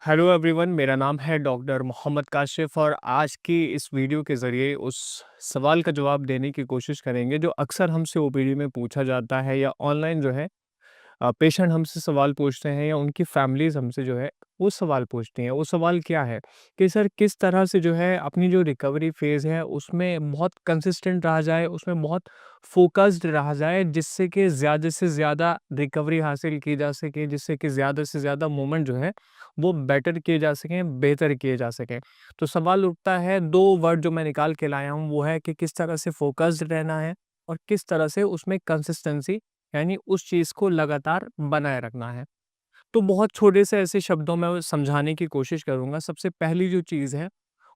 Hello everyone, मेरा नाम है डॉक्टर मोहम्मद काशिफ और आज की इस वीडियो के ज़रिए उस सवाल का जवाब देने की कोशिश करेंगे जो अक्सर हमसे ओपीडी में पूछा जाता है या ऑनलाइन जो है पेशेंट हमसे सवाल पूछते हैं या उनकी फैमिलीज़ हमसे जो है वो सवाल पूछती हैं। वो सवाल क्या है कि सर किस तरह से जो है अपनी जो रिकवरी फ़ेज़ है उसमें बहुत कंसिस्टेंट रहा जाए, उसमें बहुत फ़ोकस्ड रहा जाए जिससे कि ज़्यादा से ज़्यादा रिकवरी हासिल की जा सके, जिससे कि ज़्यादा से ज़्यादा मूवमेंट जो है वो बेटर किए जा सकें, बेहतर किए जा सकें। तो सवाल उठता है, 2 वर्ड जो मैं निकाल के लाया हूँ वो है कि किस तरह से फ़ोकस्ड रहना है और किस तरह से उसमें कंसिस्टेंसी यानी उस चीज़ को लगातार बनाए रखना है। तो बहुत छोटे से ऐसे शब्दों में वो समझाने की कोशिश करूँगा। सबसे पहली जो चीज़ है,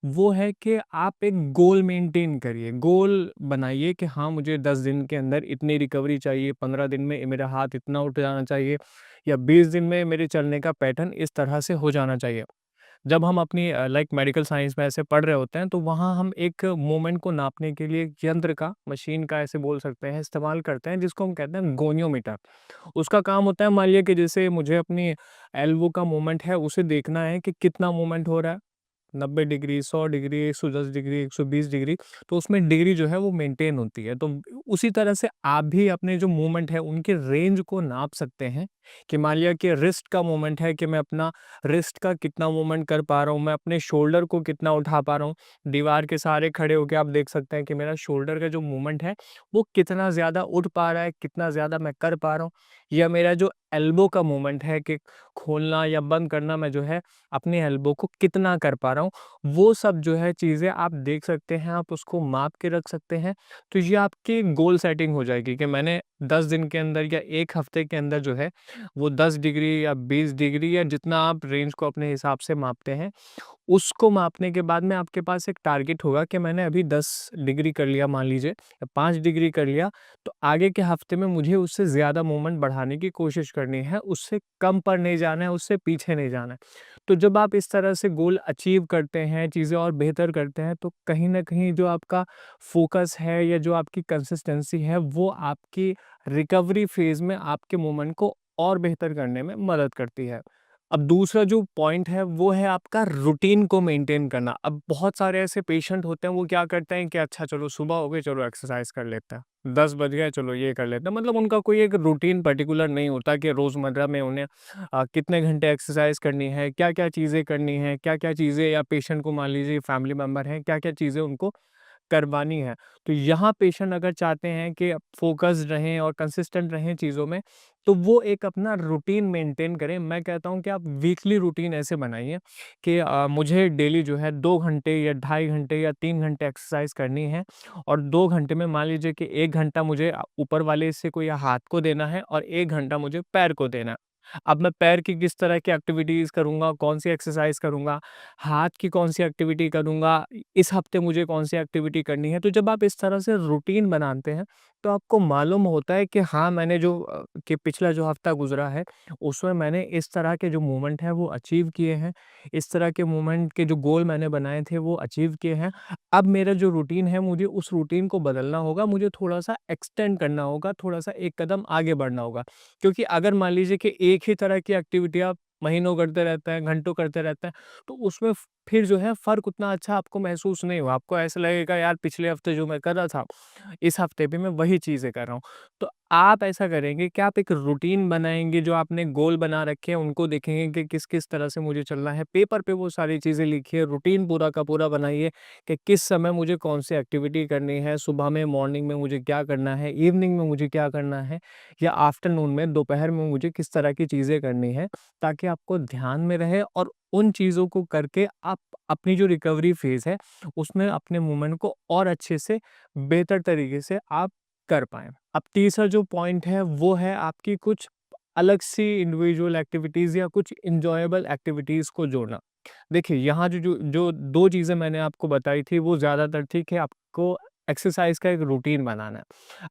वो है कि आप एक गोल मेंटेन करिए। गोल बनाइए कि हाँ, मुझे 10 दिन के अंदर इतनी रिकवरी चाहिए, 15 दिन में मेरा हाथ इतना उठ जाना चाहिए या 20 दिन में मेरे चलने का पैटर्न इस तरह से हो जाना चाहिए। जब हम अपनी लाइक मेडिकल साइंस में ऐसे पढ़ रहे होते हैं तो वहाँ हम एक मूवमेंट को नापने के लिए एक यंत्र का, मशीन का ऐसे बोल सकते हैं, इस्तेमाल करते हैं जिसको हम कहते हैं गोनियोमीटर। उसका काम होता है, मान लिया कि जैसे मुझे अपनी एल्बो का मूवमेंट है उसे देखना है कि कितना मूवमेंट हो रहा है। 90 डिग्री, 100 डिग्री, 110 डिग्री, 120 डिग्री, तो उसमें डिग्री जो है वो मेंटेन होती है। तो उसी तरह से आप भी अपने जो मूवमेंट है उनके रेंज को नाप सकते हैं कि मान लिया कि रिस्ट का मूवमेंट है कि मैं अपना रिस्ट का कितना मूवमेंट कर पा रहा हूँ, मैं अपने शोल्डर को कितना उठा पा रहा हूँ। दीवार के सहारे खड़े होके आप देख सकते हैं कि मेरा शोल्डर का जो मूवमेंट है वो कितना ज़्यादा उठ पा रहा है, कितना ज़्यादा मैं कर पा रहा हूँ, या मेरा जो एल्बो का मूवमेंट है कि खोलना या बंद करना मैं जो है अपने एल्बो को कितना कर पा रहा हूँ। वो सब जो है चीज़ें आप देख सकते हैं, आप उसको माप के रख सकते हैं। तो ये आपकी गोल सेटिंग हो जाएगी कि मैंने 10 दिन के अंदर या 1 हफ्ते के अंदर जो है वो 10 डिग्री या 20 डिग्री या जितना आप रेंज को अपने हिसाब से मापते हैं, उसको मापने के बाद में आपके पास एक टारगेट होगा कि मैंने अभी 10 डिग्री कर लिया मान लीजिए या 5 डिग्री कर लिया, तो आगे के हफ्ते में मुझे उससे ज़्यादा मूवमेंट बढ़ाने की कोशिश करनी है, उससे कम पर नहीं जाना है, उससे पीछे नहीं जाना है। तो जब आप इस तरह से गोल अचीव करते हैं, चीज़ें और बेहतर करते हैं, तो कहीं न कहीं जो आपका फ़ोकस है या जो आपकी कंसिस्टेंसी है, वो आपकी रिकवरी फ़ेज़ में आपके मूवमेंट को और बेहतर करने में मदद करती है। अब दूसरा जो पॉइंट है वो है आपका रूटीन को मेंटेन करना। अब बहुत सारे ऐसे पेशेंट होते हैं, वो क्या करते हैं कि अच्छा चलो सुबह हो गई, चलो एक्सरसाइज कर लेते हैं। 10 बज गए, चलो ये कर लेते हैं। मतलब उनका कोई एक रूटीन पर्टिकुलर नहीं होता कि रोज़मर्रा में उन्हें कितने घंटे एक्सरसाइज करनी है, क्या-क्या चीज़ें करनी है, क्या-क्या चीज़ें, या पेशेंट को मान लीजिए फैमिली मेंबर हैं, क्या-क्या चीज़ें उनको करवानी है। तो यहाँ पेशेंट अगर चाहते हैं कि फ़ोकस्ड रहें और कंसिस्टेंट रहें चीज़ों में, तो वो एक अपना रूटीन मेंटेन करें। मैं कहता हूँ कि आप वीकली रूटीन ऐसे बनाइए कि मुझे डेली जो है 2 घंटे या ढाई घंटे या 3 घंटे एक्सरसाइज करनी है, और 2 घंटे में मान लीजिए कि 1 घंटा मुझे ऊपर वाले हिस्से को या हाथ को देना है और 1 घंटा मुझे पैर को देना है। अब मैं पैर की किस तरह की एक्टिविटीज़ करूँगा, कौन-सी एक्सरसाइज़ करूँगा, हाथ की कौन-सी एक्टिविटी करूँगा, इस हफ्ते मुझे कौन-सी एक्टिविटी करनी है। तो जब आप इस तरह से रूटीन बनाते हैं, तो आपको मालूम होता है कि हाँ, मैंने जो कि पिछला जो हफ्ता गुज़रा है, उसमें मैंने इस तरह के जो मूवमेंट हैं, वो अचीव किए हैं। इस तरह के मूवमेंट के जो गोल मैंने बनाए थे, वो अचीव किए हैं। अब मेरा जो रूटीन है, मुझे उस रूटीन को बदलना होगा, मुझे थोड़ा-सा एक्सटेंड करना होगा, थोड़ा-सा एक कदम आगे बढ़ना होगा। क्योंकि अगर मान लीजिए कि एक ही तरह की एक्टिविटी आप महीनों करते रहते हैं, घंटों करते रहते हैं, तो उसमें फिर जो है फ़र्क उतना अच्छा आपको महसूस नहीं होगा। आपको ऐसा लगेगा यार पिछले हफ्ते जो मैं कर रहा था, इस हफ्ते भी मैं वही चीज़ें कर रहा हूँ। तो आप ऐसा करेंगे कि आप एक रूटीन बनाएँगे, जो आपने गोल बना रखे हैं उनको देखेंगे कि किस-किस तरह से मुझे चलना है। पेपर पे वो सारी चीज़ें लिखिए, रूटीन पूरा का पूरा बनाइए कि किस समय मुझे कौन-सी एक्टिविटी करनी है, सुबह में, मॉर्निंग में मुझे क्या करना है, इवनिंग में मुझे क्या करना है, या आफ्टरनून में, दोपहर में मुझे किस तरह की चीज़ें करनी है, ताकि आपको ध्यान में रहे और उन चीज़ों को करके आप अपनी जो रिकवरी फ़ेज़ है, उसमें अपने मूवमेंट को और अच्छे से, बेहतर तरीके से आप कर पाएँ। अब तीसरा जो पॉइंट है, वो है आपकी कुछ अलग सी इंडिविजुअल एक्टिविटीज़ या कुछ एन्जॉयबल एक्टिविटीज़ को जोड़ना। देखिए, यहाँ जो जो जो 2 चीज़ें मैंने आपको बताई थी, वो ज़्यादातर थी कि आपको एक्सरसाइज़ का एक रूटीन बनाना है।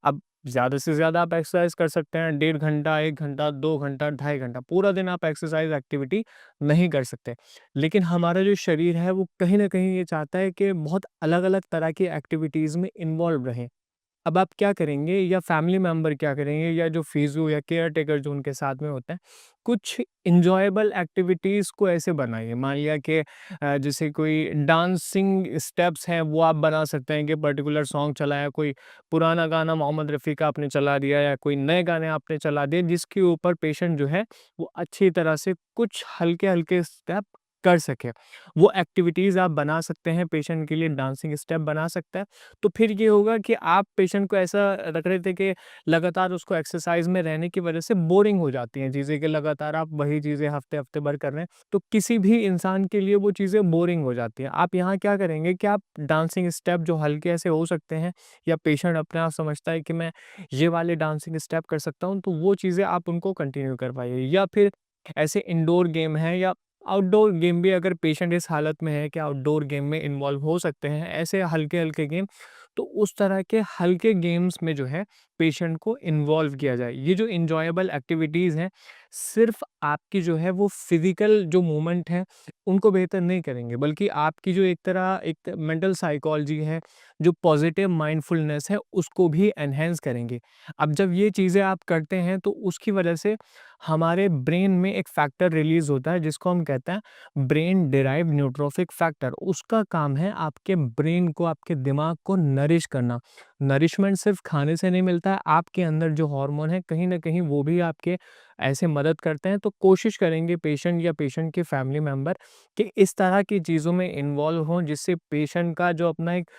अब ज़्यादा से ज़्यादा आप एक्सरसाइज़ कर सकते हैं, डेढ़ घंटा, 1 घंटा, 2 घंटा, ढाई घंटा, पूरा दिन आप एक्सरसाइज़ एक्टिविटी नहीं कर सकते। लेकिन हमारा जो शरीर है, वो कहीं न कहीं ये चाहता है कि बहुत अलग-अलग तरह की एक्टिविटीज़ में इन्वॉल्व रहें। अब आप क्या करेंगे या फैमिली मेंबर क्या करेंगे या जो फिजियो या केयर टेकर जो उनके साथ में होता है, कुछ एन्जॉयबल एक्टिविटीज़ को ऐसे बनाइए। मान लिया कि जैसे कोई डांसिंग स्टेप्स हैं वो आप बना सकते हैं कि पर्टिकुलर सॉन्ग चलाया, कोई पुराना गाना मोहम्मद रफ़ी का आपने चला दिया या कोई नए गाने आपने चला दिए जिसके ऊपर पेशेंट जो है वो अच्छी तरह से कुछ हल्के-हल्के स्टेप कर सके। वो एक्टिविटीज़ आप बना सकते हैं, पेशेंट के लिए डांसिंग स्टेप बना सकता है। तो फिर ये होगा कि आप पेशेंट को ऐसा रख रहे थे कि लगातार उसको एक्सरसाइज में रहने की वजह से बोरिंग हो जाती हैं चीज़ें, कि लगातार आप वही चीज़ें हफ्ते-हफ्ते भर कर रहे हैं, तो किसी भी इंसान के लिए वो चीज़ें बोरिंग हो जाती हैं। आप यहाँ क्या करेंगे कि आप डांसिंग स्टेप जो हल्के ऐसे हो सकते हैं या पेशेंट अपने आप समझता है कि मैं ये वाले डांसिंग स्टेप कर सकता हूँ, तो वो चीज़ें आप उनको कंटिन्यू करवाइए। या फिर ऐसे इंडोर गेम हैं या आउटडोर गेम भी, अगर पेशेंट इस हालत में है कि आउटडोर गेम में इन्वॉल्व हो सकते हैं, ऐसे हल्के-हल्के गेम, तो उस तरह के हल्के गेम्स में जो है पेशेंट को इन्वॉल्व किया जाए। ये जो एन्जॉयबल एक्टिविटीज़ हैं, सिर्फ़ आपकी जो है वो फ़िज़िकल जो मूवमेंट है, उनको बेहतर नहीं करेंगे, बल्कि आपकी जो एक तरह एक मेंटल साइकोलॉजी है, जो पॉज़िटिव माइंडफुलनेस है, उसको भी एनहांस करेंगे। अब जब ये चीज़ें आप करते हैं, तो उसकी वजह से हमारे ब्रेन में एक फैक्टर रिलीज़ होता है जिसको हम कहते हैं ब्रेन डिराइव्ड न्यूट्रोफिक फैक्टर। उसका काम है आपके ब्रेन को, आपके दिमाग को नरिश करना। नरिशमेंट सिर्फ़ खाने से नहीं मिलता है, आपके अंदर जो हार्मोन है कहीं न कहीं वो भी आपके ऐसे मदद करते हैं। तो कोशिश करेंगे पेशेंट या पेशेंट के फैमिली मेंबर कि इस तरह की चीज़ों में इन्वॉल्व हों, जिससे पेशेंट का जो अपना एक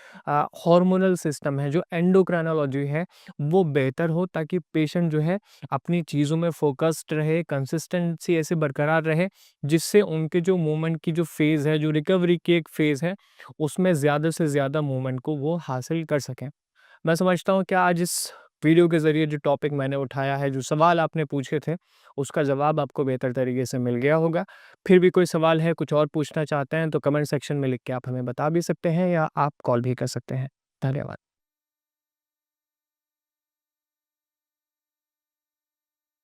हार्मोनल सिस्टम है, जो एंडोक्राइनोलॉजी है, वो बेहतर हो, ताकि पेशेंट जो है अपनी चीज़ों में फ़ोकस्ड रहे, कंसिस्टेंसी ऐसे बरकरार रहे, जिससे उनके जो मूवमेंट की जो फ़ेज़ है, जो रिकवरी की एक फ़ेज़ है, उसमें ज़्यादा से ज़्यादा मूवमेंट को वो हासिल कर सकें। मैं समझता हूँ कि आज इस वीडियो के ज़रिए जो टॉपिक मैंने उठाया है, जो सवाल आपने पूछे थे, उसका जवाब आपको बेहतर तरीके से मिल गया होगा। फिर भी कोई सवाल है, कुछ और पूछना चाहते हैं, तो कमेंट सेक्शन में लिख के आप हमें बता भी सकते हैं या आप कॉल भी कर सकते हैं। धन्यवाद।